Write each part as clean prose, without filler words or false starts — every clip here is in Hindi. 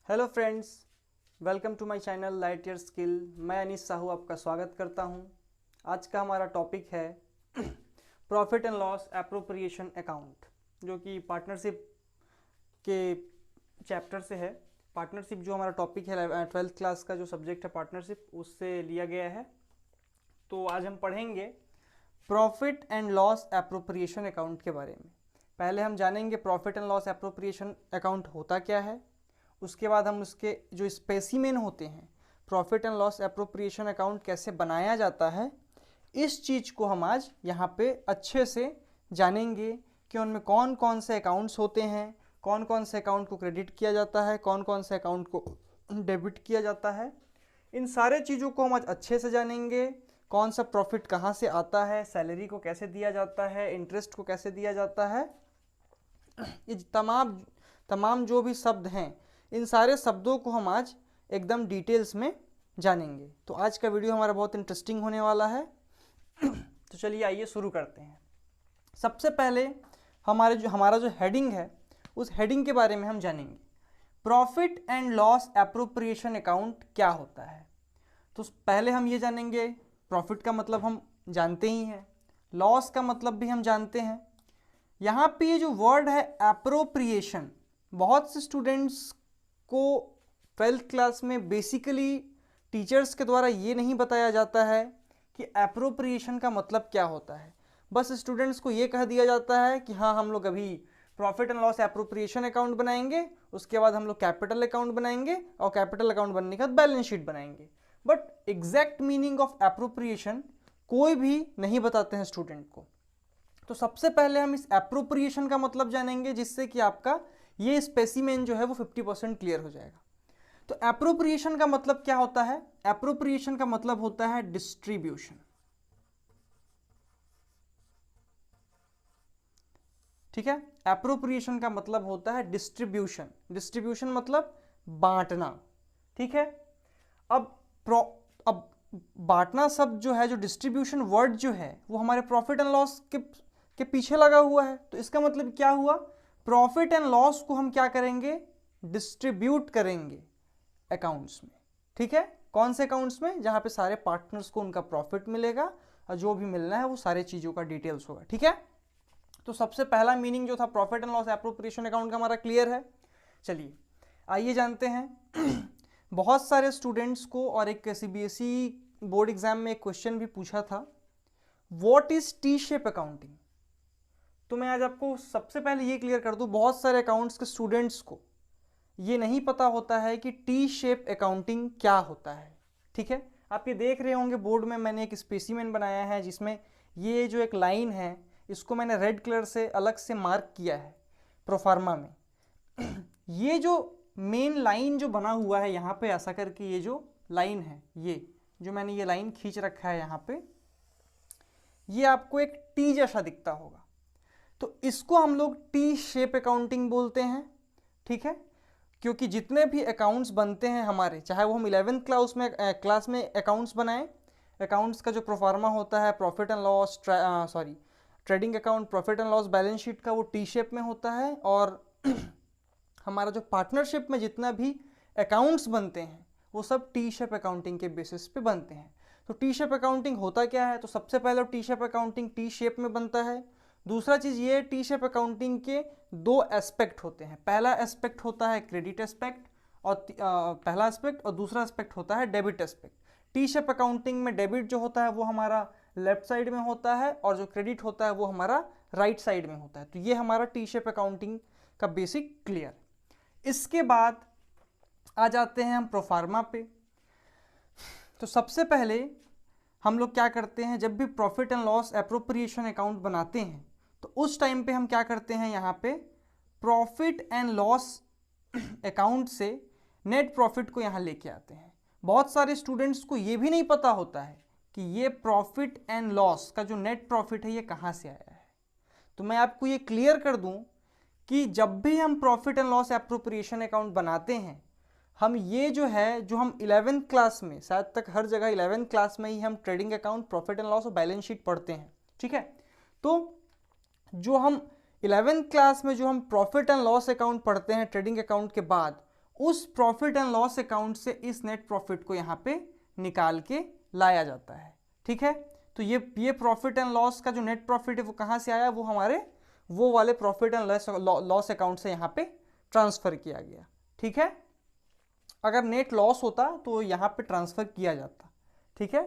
Hello friends, welcome to my channel light year skill. मैं अनीस साहू आपका स्वागत करता हूं। आज का हमारा टॉपिक है profit and loss appropriation account, जो कि पार्टनरशिप के चैप्टर से है। पार्टनरशिप जो हमारा टॉपिक है 12th क्लास का जो सब्जेक्ट है पार्टनरशिप, उससे लिया गया है। तो आज हम पढ़ेंगे profit and loss appropriation account के बारे में। पहले हम जानेंगे profit and loss appropriation account होता क्या है। उसके बाद हम उसके जो स्पेसिमेन होते हैं, profit and loss appropriation account कैसे बनाया जाता है, इस चीज़ को हम आज यहाँ पे अच्छे से जानेंगे कि उनमें कौन कौन से अकाउंट्स होते हैं, कौन कौन से अकाउंट को क्रेडिट किया जाता है, कौन कौन से अकाउंट को डेबिट किया जाता है। इन सारे चीज़ों को हम आज अच्छे से जानेंगे। कौन सा प्रॉफिट कहाँ से आता है, सैलरी को कैसे दिया जाता है, इंटरेस्ट को कैसे दिया जाता है, ये तमाम जो भी शब्द हैं, इन सारे शब्दों को हम आज एकदम डिटेल्स में जानेंगे। तो आज का वीडियो हमारा बहुत इंटरेस्टिंग होने वाला है। तो चलिए आइए शुरू करते हैं। सबसे पहले हमारा जो हेडिंग है, उस हेडिंग के बारे में हम जानेंगे। Profit and loss appropriation account क्या होता है। तो पहले हम ये जानेंगे, प्रॉफिट का मतलब हम जानते ही हैं, लॉस का मतलब भी हम जानते हैं। यहाँ पे ये जो वर्ड है एप्रोप्रिएशन, बहुत से स्टूडेंट्स को 12th क्लास में बेसिकली टीचर्स के द्वारा ये नहीं बताया जाता है कि एप्रोप्रिएशन का मतलब क्या होता है। बस स्टूडेंट्स को ये कह दिया जाता है कि हाँ, हम लोग अभी profit and loss appropriation account बनाएंगे, उसके बाद हम लोग कैपिटल अकाउंट बनाएंगे और कैपिटल अकाउंट बनने के बाद बैलेंस शीट बनाएंगे। But exact meaning of appropriation कोई भी नहीं बताते हैं स्टूडेंट को। तो सबसे पहले हम इस एप्रोप्रिएशन का मतलब जानेंगे, जिससे कि आपका ये स्पेसिमेन जो है वो 50% क्लियर हो जाएगा। तो एप्रोप्रिएशन का मतलब क्या होता है? एप्रोप्रिएशन का मतलब होता है डिस्ट्रीब्यूशन। ठीक है, एप्रोप्रिएशन का मतलब होता है डिस्ट्रीब्यूशन। डिस्ट्रीब्यूशन मतलब बांटना। ठीक है, अब बांटना शब्द जो है, जो डिस्ट्रीब्यूशन वर्ड जो है, वो हमारे प्रॉफिट एंड लॉस के पीछे लगा हुआ है। तो इसका मतलब क्या हुआ? प्रॉफिट एंड लॉस को हम क्या करेंगे? डिस्ट्रीब्यूट करेंगे अकाउंट्स में। ठीक है, कौन से अकाउंट्स में? जहां पे सारे पार्टनर्स को उनका प्रॉफिट मिलेगा और जो भी मिलना है वो सारे चीजों का डिटेल्स होगा। ठीक है, तो सबसे पहला मीनिंग जो था profit and loss appropriation account का हमारा क्लियर है। चलिए आइए जानते हैं। बहुत सारे स्टूडेंट्स को और एक सीबीएसई बोर्ड एग्जाम में एक क्वेश्चन भी पूछा था, what is T shape accounting. तो मैं आज आपको सबसे पहले ये क्लियर कर दूं, बहुत सारे अकाउंट्स के स्टूडेंट्स को ये नहीं पता होता है कि टी शेप अकाउंटिंग क्या होता है। ठीक है, आप ये देख रहे होंगे बोर्ड में मैंने एक स्पेसिमेन बनाया है, जिसमें ये जो एक लाइन है, इसको मैंने रेड कलर से अलग से मार्क किया है प्रोफार्मा में। ये जो मेन लाइन जो बना हुआ है यहाँ पे, ऐसा करके ये जो लाइन है, ये जो मैंने ये लाइन खींच रखा है यहाँ पे, ये आपको एक टी जैसा दिखता होगा। तो इसको हम लोग टी शेप अकाउंटिंग बोलते हैं। ठीक है, क्योंकि जितने भी अकाउंट्स बनते हैं हमारे, चाहे वो हम 11th क्लास में अकाउंट्स बनाएं, अकाउंट्स का जो प्रोफार्मा होता है, profit and loss trading account, profit and loss balance sheet का, वो टी शेप में होता है। और हमारा जो पार्टनरशिप में जितना भी अकाउंट्स बनते हैं, वो सब टी शेप अकाउंटिंग के बेसिस पे बनते हैं। तो टी शेप अकाउंटिंग होता क्या है? तो सबसे पहले T shape accounting T shape में बनता है। दूसरा चीज़ ये, टी शेप अकाउंटिंग के दो एस्पेक्ट होते हैं। पहला एस्पेक्ट होता है क्रेडिट एस्पेक्ट, और पहला एस्पेक्ट, और दूसरा एस्पेक्ट होता है debit aspect. T shape accounting में डेबिट जो होता है वो हमारा लेफ्ट साइड में होता है, और जो क्रेडिट होता है वो हमारा राइट साइड में होता है। तो ये हमारा टी शेप अकाउंटिंग का बेसिक क्लियर। इसके बाद आ जाते हैं हम प्रोफार्मा पे। तो सबसे पहले हम लोग क्या करते हैं, जब भी profit and loss appropriation account बनाते हैं, तो उस टाइम पे हम क्या करते हैं, यहाँ पे प्रॉफिट एंड लॉस अकाउंट से नेट प्रॉफिट को यहाँ लेके आते हैं। बहुत सारे स्टूडेंट्स को ये भी नहीं पता होता है कि ये प्रॉफिट एंड लॉस का जो नेट प्रॉफिट है, ये कहाँ से आया है। तो मैं आपको ये क्लियर कर दूं कि जब भी हम profit and loss appropriation account बनाते हैं, हम ये जो है, जो हम 11th क्लास में, शायद तक हर जगह 11th क्लास में ही हम trading account, profit and loss और बैलेंस शीट पढ़ते हैं। ठीक है, तो जो हम 11th क्लास में जो हम प्रॉफिट एंड लॉस अकाउंट पढ़ते हैं ट्रेडिंग अकाउंट के बाद, उस प्रॉफिट एंड लॉस अकाउंट से इस नेट प्रॉफिट को यहाँ पे निकाल के लाया जाता है। ठीक है, तो ये प्रॉफिट एंड लॉस का जो नेट प्रॉफिट है वो कहाँ से आया, वो हमारे वो वाले प्रॉफिट एंड लॉस अकाउंट से यहाँ पे ट्रांसफर किया गया। ठीक है, अगर नेट लॉस होता तो यहाँ पे ट्रांसफर किया जाता। ठीक है,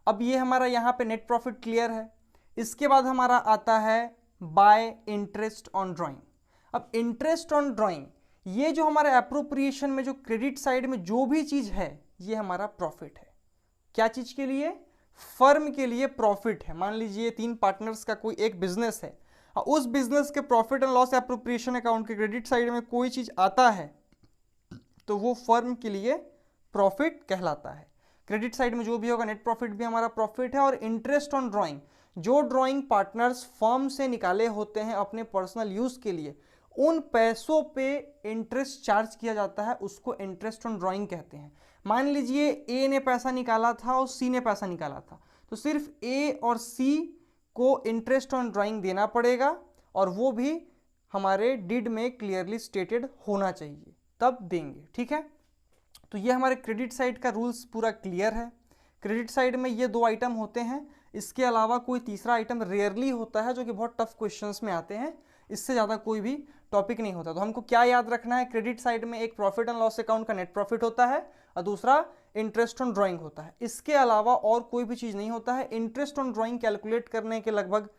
अब ये हमारा यहाँ पे नेट प्रॉफिट क्लियर है। इसके बाद हमारा आता है बाय इंटरेस्ट ऑन ड्राइंग। अब इंटरेस्ट ऑन ड्राइंग, ये जो हमारे एप्रोप्रिएशन में जो क्रेडिट साइड में जो भी चीज है ये हमारा प्रॉफिट है। क्या चीज के लिए, फर्म के लिए प्रॉफिट है। मान लीजिए 3 पार्टनर्स का कोई एक बिजनेस है और उस बिजनेस के profit and loss appropriation account के क्रेडिट साइड में कोई चीज आता है तो वो फर्म के लिए प्रॉफिट कहलाता है। क्रेडिट साइड में जो भी होगा नेट प्रॉफिट भी हमारा प्रॉफिट है। और इंटरेस्ट ऑन ड्राइंग, जो ड्राइंग पार्टनर्स फर्म से निकाले होते हैं अपने पर्सनल यूज के लिए, उन पैसों पे इंटरेस्ट चार्ज किया जाता है, उसको इंटरेस्ट ऑन ड्राइंग कहते हैं। मान लीजिए ए ने पैसा निकाला था और सी ने पैसा निकाला था, तो सिर्फ ए और सी को इंटरेस्ट ऑन ड्राइंग देना पड़ेगा और वो भी हमारे डिड में क्लियरली स्टेटेड होना चाहिए, तब देंगे। ठीक है, तो ये हमारे क्रेडिट साइड का रूल्स पूरा क्लियर है। क्रेडिट साइड में ये 2 आइटम होते हैं, इसके अलावा कोई तीसरा आइटम रेयरली होता है जो कि बहुत टफ क्वेश्चंस में आते हैं। इससे ज़्यादा कोई भी टॉपिक नहीं होता। तो हमको क्या याद रखना है, क्रेडिट साइड में एक प्रॉफिट एंड लॉस अकाउंट का नेट प्रॉफिट होता है और दूसरा इंटरेस्ट ऑन ड्राइंग होता है। इसके अलावा और कोई भी चीज़ नहीं होता है। इंटरेस्ट ऑन ड्राइंग कैलकुलेट करने के लगभग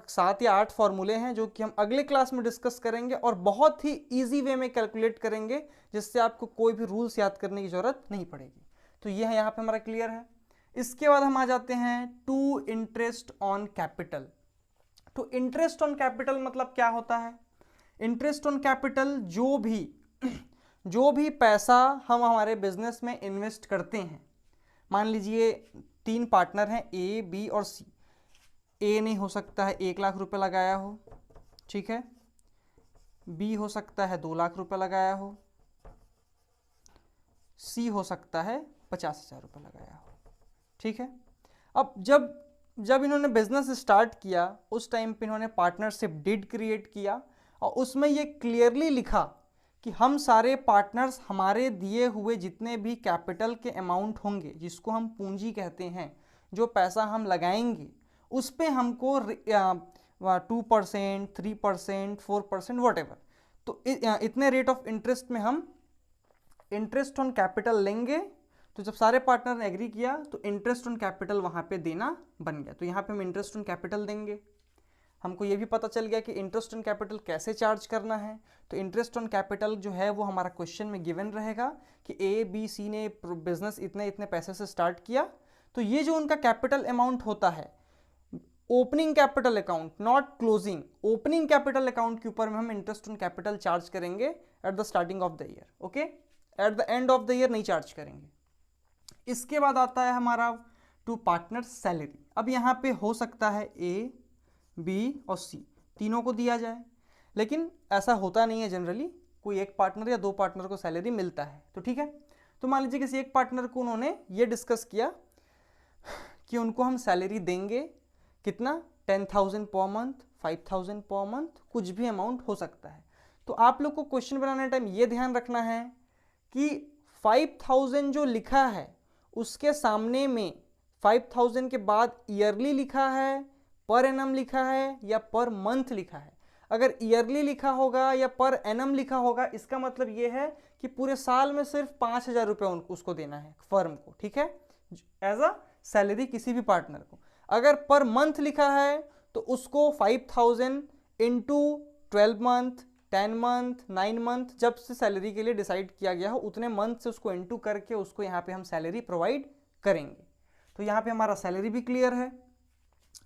7 या 8 फॉर्मूले हैं जो कि हम अगले क्लास में डिस्कस करेंगे और बहुत ही इजी वे में कैलकुलेट करेंगे, जिससे आपको कोई भी रूल्स याद करने की जरूरत नहीं पड़ेगी। तो ये है, यहाँ पे हमारा क्लियर है। इसके बाद हम आ जाते हैं टू इंटरेस्ट ऑन कैपिटल। तो इंटरेस्ट ऑन कैपिटल मतलब क्या होता है, इंटरेस्ट ऑन कैपिटल जो भी पैसा हम हमारे बिजनेस में इन्वेस्ट करते हैं, मान लीजिए 3 पार्टनर हैं ए बी और सी। ए ने हो सकता है 1 लाख रुपए लगाया हो, ठीक है, बी हो सकता है 2 लाख रुपए लगाया हो, सी हो सकता है 50,000 रुपये लगाया हो। ठीक है, अब जब इन्होंने बिजनेस स्टार्ट किया उस टाइम पे इन्होंने पार्टनरशिप डिड क्रिएट किया और उसमें ये क्लियरली लिखा कि हम सारे पार्टनर्स हमारे दिए हुए जितने भी कैपिटल के अमाउंट होंगे, जिसको हम पूंजी कहते हैं, जो पैसा हम लगाएंगे उस पे हमको 2%, 3%, 4% वॉटेवर, तो इतने रेट ऑफ इंटरेस्ट में हम इंटरेस्ट ऑन कैपिटल लेंगे। तो जब सारे पार्टनर ने एग्री किया तो इंटरेस्ट ऑन कैपिटल वहाँ पे देना बन गया। तो यहाँ पे हम इंटरेस्ट ऑन कैपिटल देंगे। हमको ये भी पता चल गया कि इंटरेस्ट ऑन कैपिटल कैसे चार्ज करना है। तो इंटरेस्ट ऑन कैपिटल जो है वो हमारा क्वेश्चन में गिवन रहेगा कि ए बी सी ने बिजनेस इतने इतने पैसे से स्टार्ट किया, तो ये जो उनका कैपिटल अमाउंट होता है, opening capital account, not closing, opening capital account के ऊपर में हम इंटरेस्ट ऑन कैपिटल चार्ज करेंगे at the starting of the year. Okay, at the end of the year नहीं चार्ज करेंगे। इसके बाद आता है हमारा टू पार्टनर सैलरी। अब यहाँ पे हो सकता है ए बी और सी तीनों को दिया जाए, लेकिन ऐसा होता नहीं है जनरली, कोई एक पार्टनर या 2 पार्टनर को सैलरी मिलता है। तो ठीक है, तो मान लीजिए किसी एक पार्टनर को उन्होंने ये डिस्कस किया कि उनको हम सैलरी देंगे, कितना, 10,000 पर मंथ, 5,000 पर मंथ, कुछ भी अमाउंट हो सकता है। तो आप लोग को क्वेश्चन बनाने टाइम ये ध्यान रखना है कि 5,000 जो लिखा है उसके सामने में 5,000 के बाद ईयरली लिखा है, पर एनम लिखा है या पर मंथ लिखा है। अगर ईयरली लिखा होगा या पर एनम लिखा होगा, इसका मतलब ये है कि पूरे साल में सिर्फ 5,000 रुपये उसको देना है फर्म को, ठीक है, एज अ सैलरी किसी भी पार्टनर को। अगर पर मंथ लिखा है तो उसको 5,000 इंटू 12 मंथ, 10 मंथ, 9 मंथ, जब से सैलरी के लिए डिसाइड किया गया हो उतने मंथ से उसको इंटू करके उसको यहाँ पे हम सैलरी प्रोवाइड करेंगे। तो यहाँ पे हमारा सैलरी भी क्लियर है।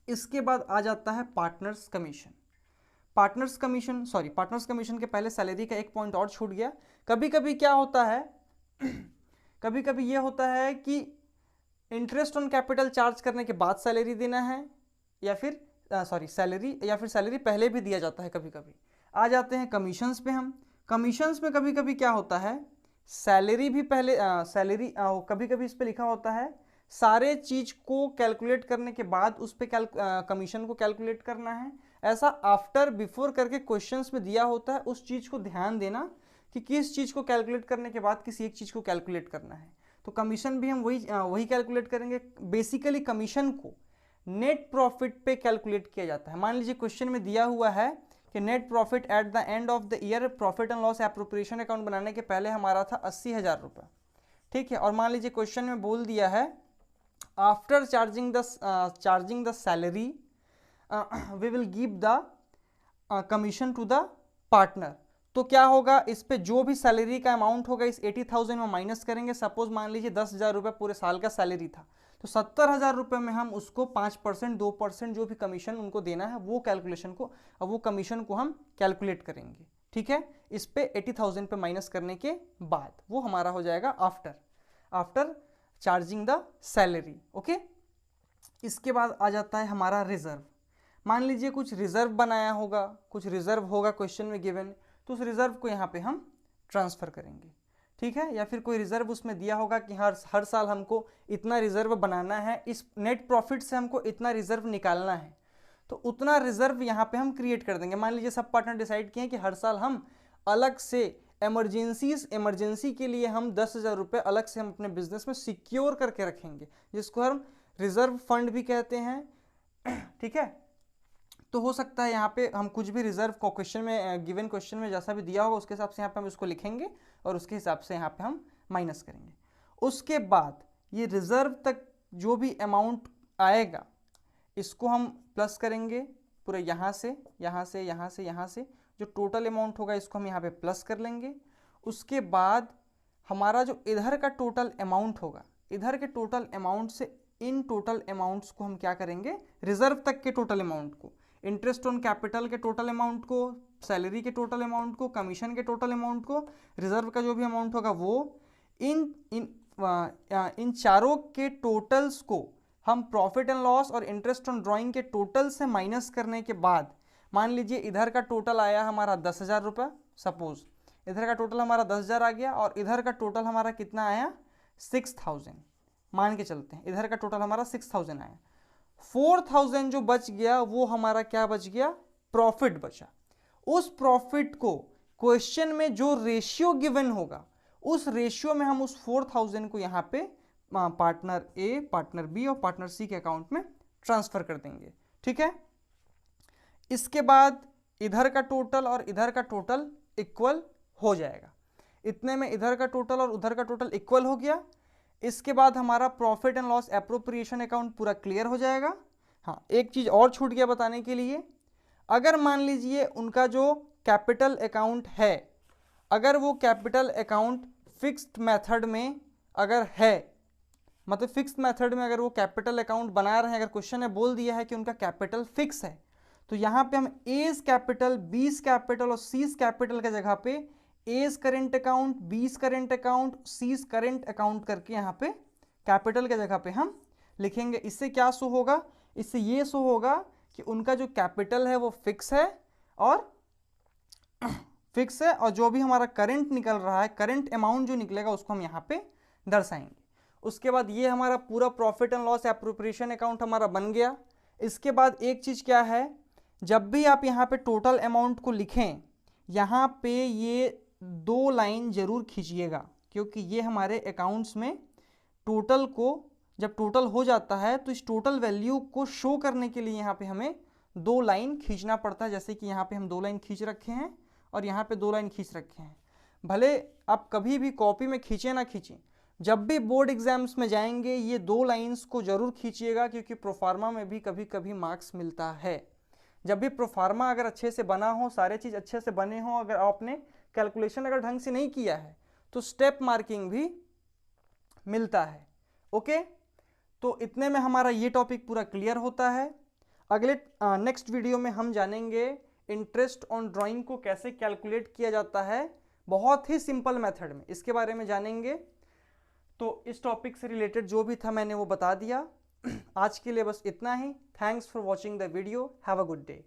इसके बाद आ जाता है पार्टनर्स कमीशन। पार्टनर्स कमीशन के पहले सैलरी का एक पॉइंट और छूट गया। कभी कभी क्या होता है कभी कभी ये होता है कि इंटरेस्ट ऑन कैपिटल चार्ज करने के बाद सैलरी देना है, या फिर सैलरी पहले भी दिया जाता है। कभी कभी आ जाते हैं कमीशंस पे। हम कमीशंस में कभी कभी क्या होता है, सैलरी भी पहले कभी कभी इस पे लिखा होता है सारे चीज को कैलकुलेट करने के बाद उस पे कमीशन को कैलकुलेट करना है। ऐसा आफ्टर बिफोर करके क्वेश्चंस में दिया होता है। उस चीज को ध्यान देना कि किस चीज़ को कैलकुलेट करने के बाद किसी एक चीज़ को कैलकुलेट करना है। तो कमीशन भी हम वही कैलकुलेट करेंगे। बेसिकली कमीशन को नेट प्रॉफिट पे कैलकुलेट किया जाता है। मान लीजिए क्वेश्चन में दिया हुआ है कि net profit at the end of the year, profit and loss appropriation account बनाने के पहले हमारा था 80,000 रुपये, ठीक है। और मान लीजिए क्वेश्चन में बोल दिया है after charging the salary we will give the commission to the partner. तो क्या होगा, इस पे जो भी सैलरी का अमाउंट होगा इस 80,000 में माइनस करेंगे। सपोज मान लीजिए 10,000 रुपये पूरे साल का सैलरी था, तो 70,000 रुपये में हम उसको 5%, 2% जो भी कमीशन उनको देना है वो कैलकुलेशन को, अब वो कमीशन को हम कैलकुलेट करेंगे, ठीक है। इस पे 80,000 पे माइनस करने के बाद वो हमारा हो जाएगा after charging the salary, okay. इसके बाद आ जाता है हमारा रिजर्व। मान लीजिए कुछ रिजर्व बनाया होगा, कुछ रिजर्व होगा क्वेश्चन में गिवन, तो उस रिजर्व को यहाँ पे हम ट्रांसफर करेंगे, ठीक है। या फिर कोई रिजर्व उसमें दिया होगा कि हर साल हमको इतना रिजर्व बनाना है, इस नेट प्रॉफिट से हमको इतना रिजर्व निकालना है, तो उतना रिजर्व यहाँ पे हम क्रिएट कर देंगे। मान लीजिए सब पार्टनर डिसाइड किए कि हर साल हम अलग से इमरजेंसी के लिए हम 10,000 रुपये अलग से हम अपने बिजनेस में सिक्योर करके रखेंगे, जिसको हम रिजर्व फंड भी कहते हैं, ठीक है। तो हो सकता है यहाँ पे हम कुछ भी रिजर्व को क्वेश्चन में, गिवन क्वेश्चन में जैसा भी दिया होगा उसके हिसाब से यहाँ पे हम इसको लिखेंगे और उसके हिसाब से यहाँ पे हम माइनस करेंगे। उसके बाद ये रिजर्व तक जो भी अमाउंट आएगा इसको हम प्लस करेंगे पूरे यहाँ से, यहाँ से, यहाँ से, यहाँ से, जो टोटल अमाउंट होगा इसको हम यहाँ पे प्लस कर लेंगे। उसके बाद हमारा जो इधर का टोटल अमाउंट होगा, इधर के टोटल अमाउंट से इन टोटल अमाउंट्स को हम क्या करेंगे, रिजर्व तक के टोटल अमाउंट को, इंटरेस्ट ऑन कैपिटल के टोटल अमाउंट को, सैलरी के टोटल अमाउंट को, कमीशन के टोटल अमाउंट को, रिजर्व का जो भी अमाउंट होगा वो, इन चारों के टोटल्स को हम प्रॉफिट एंड लॉस और इंटरेस्ट ऑन ड्राइंग के टोटल से माइनस करने के बाद, मान लीजिए इधर का टोटल आया हमारा 10,000 रुपये, सपोज इधर का टोटल हमारा 10,000 आ गया और इधर का टोटल हमारा कितना आया 6,000, मान के चलते हैं इधर का टोटल हमारा 6,000 आया। 4,000 जो बच गया वो हमारा क्या बच गया, प्रॉफिट बचा। उस प्रॉफिट को क्वेश्चन में जो रेशियो गिवन होगा उस रेशियो में हम उस 4,000 को यहाँ पे पार्टनर ए, पार्टनर बी और पार्टनर सी के अकाउंट में ट्रांसफर कर देंगे, ठीक है। इसके बाद इधर का टोटल और इधर का टोटल इक्वल हो जाएगा, इतने में इधर का टोटल और उधर का टोटल इक्वल हो गया। इसके बाद हमारा profit and loss appropriation account पूरा क्लियर हो जाएगा। हाँ, एक चीज़ और छूट गया बताने के लिए, अगर मान लीजिए उनका जो कैपिटल अकाउंट है, अगर वो कैपिटल अकाउंट फिक्स्ड मेथड में अगर है, मतलब फिक्स्ड मेथड में अगर वो कैपिटल अकाउंट बना रहे हैं, अगर क्वेश्चन ने बोल दिया है कि उनका कैपिटल फिक्स है, तो यहाँ पे हम एज कैपिटल, बीस कैपिटल और सीज कैपिटल के जगह पे A's current account, B's current account, C's current account करके यहाँ पे कैपिटल के जगह पे हम लिखेंगे। इससे क्या शो होगा, इससे ये शो होगा कि उनका जो कैपिटल है वो फिक्स है और जो भी हमारा करंट निकल रहा है, करंट अमाउंट जो निकलेगा उसको हम यहाँ पे दर्शाएंगे। उसके बाद ये हमारा पूरा profit and loss appropriation account हमारा बन गया। इसके बाद एक चीज़ क्या है, जब भी आप यहाँ पे टोटल अमाउंट को लिखें, यहाँ पे ये 2 लाइन जरूर खींचिएगा, क्योंकि ये हमारे अकाउंट्स में टोटल को, जब टोटल हो जाता है तो इस टोटल वैल्यू को शो करने के लिए यहाँ पे हमें 2 लाइन खींचना पड़ता है। जैसे कि यहाँ पे हम 2 लाइन खींच रखे हैं और यहाँ पे 2 लाइन खींच रखे हैं। भले आप कभी भी कॉपी में खींचे ना खींचें, जब भी बोर्ड एग्जाम्स में जाएंगे ये 2 लाइन्स को जरूर खींचिएगा, क्योंकि प्रोफार्मा में भी कभी कभी मार्क्स मिलता है। जब भी प्रोफार्मा अगर अच्छे से बना हो, सारे चीज़ अच्छे से बने हों, अगर आपने कैलकुलेशन अगर ढंग से नहीं किया है तो स्टेप मार्किंग भी मिलता है। ओके, तो इतने में हमारा ये टॉपिक पूरा क्लियर होता है। अगले नेक्स्ट वीडियो में हम जानेंगे इंटरेस्ट ऑन ड्राइंग को कैसे कैलकुलेट किया जाता है, बहुत ही सिंपल मेथड में, इसके बारे में जानेंगे। तो इस टॉपिक से रिलेटेड जो भी था मैंने वो बता दिया। आज के लिए बस इतना ही। Thanks for watching the video. Have a good day.